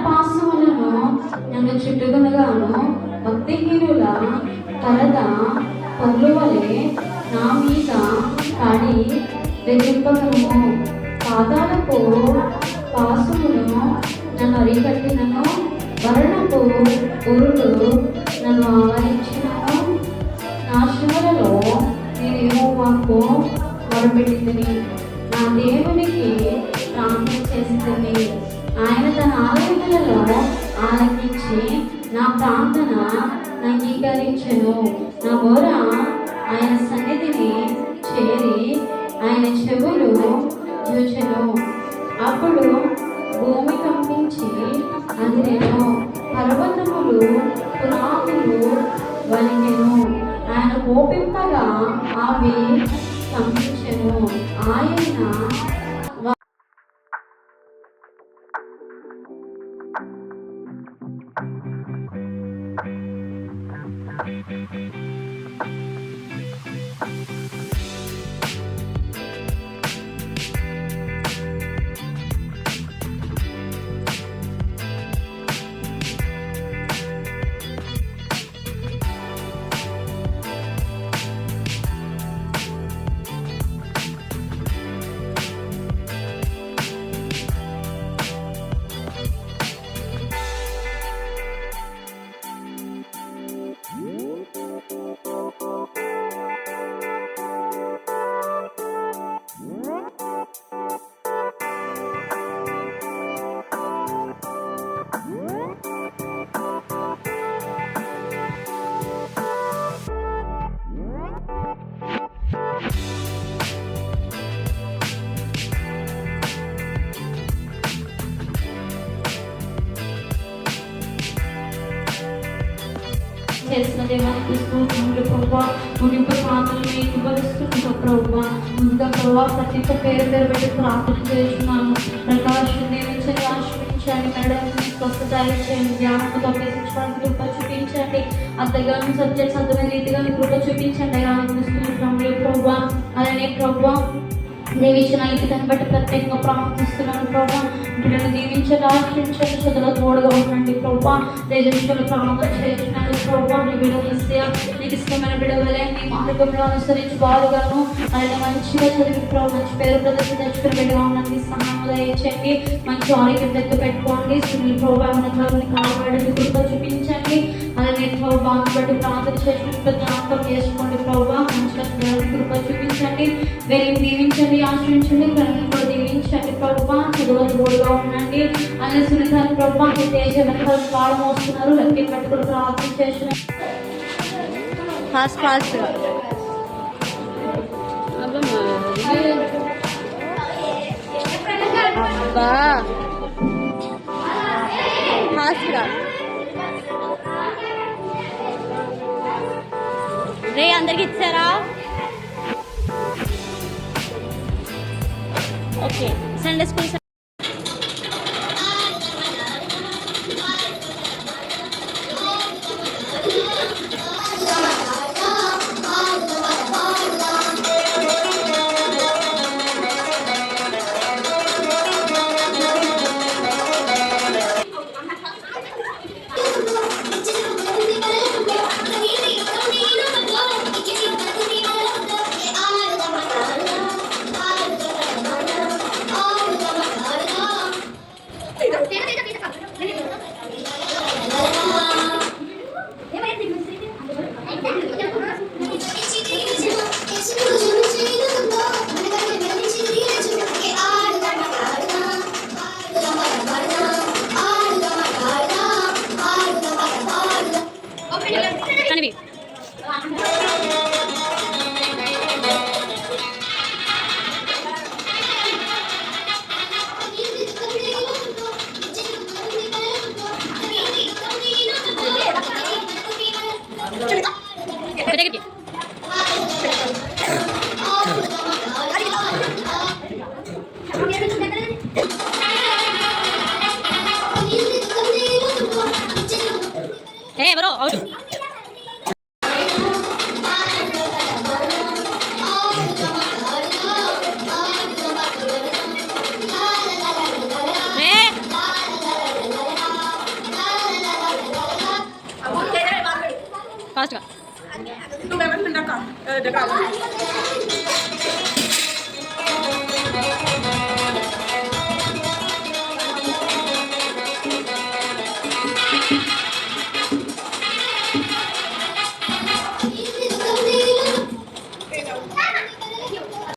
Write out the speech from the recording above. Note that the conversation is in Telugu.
పాశములను నన్ను చుట్టుకొనగాను భక్తిహీనుల కలద పగులు వలె నా మీద పడి బెదిరింపగలము. పాదాలకు పాశములను నన్ను అరికట్టినను, మరణపు ఉరులు నన్ను ఆవరించినను. నా శ్రమలలో నేను యెహోవాకు మొరపెట్టితిని, నా దేవునికి ప్రార్థన చేసితిని. ఆయన తన ఆలయములలో ఆలకించి నా ప్రార్థన అంగీకరించెను. నా మొర ఆయన సన్నిధిని చేరి ఆయన చెవులు చూచెను. అప్పుడు భూమి కంపించి అదిరెను, పర్వతములు పునాదులు వణికెను. ఆయన కోపింపగా అవి కంపించెను. ఆయన చేసిన దేవానికి స్తోత్రములు ప్రభువా. ముగింపు ప్రార్థనలు మీకు బలుస్తున్నాం ప్రభువా. ముందుగా ప్రభువా ప్రతి ఒక్క పేరు పెట్టి ప్రార్థన చేస్తున్నాను. ప్రకాశం దీవించండి, ఆశ్రయించండి, మేడం స్వస్థత ఇచ్చేయండి, జ్ఞానంతో అభ్యసించడానికి కృప చూపించండి, అర్థగాను సబ్జెక్ట్స్ అర్థమైన రీతిగా కృప చూపించండి. రాణిస్తున్నాము ప్రభువా. అలానే ప్రభువా దీవించిన లిఖితాన్ని బట్టి ప్రత్యేకంగా ప్రార్థిస్తున్నాను ప్రభా. బిడ్డను దీవించండి, ఆశ్రయించండి, చదువులో తోడుగా ఉండండి ప్రభా. రేజస్సులు ప్రార్థన చేస్తున్నాను ప్రభా. నీ బిడ్డలు ఇస్తే నీకు ఇష్టమైన బిడ్డవలే నీ మార్గంలో అనుసరించి వారుగాను ఆయన మంచిగా చదివి ప్రభు మంచి పేరు ప్రదర్శన తెచ్చుకుని బిడ్డగా ఉన్నది సహాయంలో వేయించండి. మంచి ఆరోగ్యం దగ్గర పెట్టుకోండి. స్త్రీలు ప్రభావ కాపాడండి, కృప చూపించండి. అలానే బాగా బట్టి ప్రార్థన చేసినట్టు జ్ఞాపకం చేసుకోండి ప్రభావ. మంచిగా కృప చూపించండి. వెళ్ళి దీవించండి, ఆశ్రయించండి, కనుక దీవించండి ప్రభావ. చదువు తోడుగా ఉండండి. అలా సునీతాన్ని ప్రభావ తేజ వెనకాల పాడం వస్తున్నారు. లెక్కలు పెట్టుకుని ప్రార్థన చేసిన ఫాస్ట్ ఫాస్ట్గా ఫాస్ట్గా రే అందరికి ఇచ్చారా? ఓకే సండే స్కూల్ ఎవరో అవుట్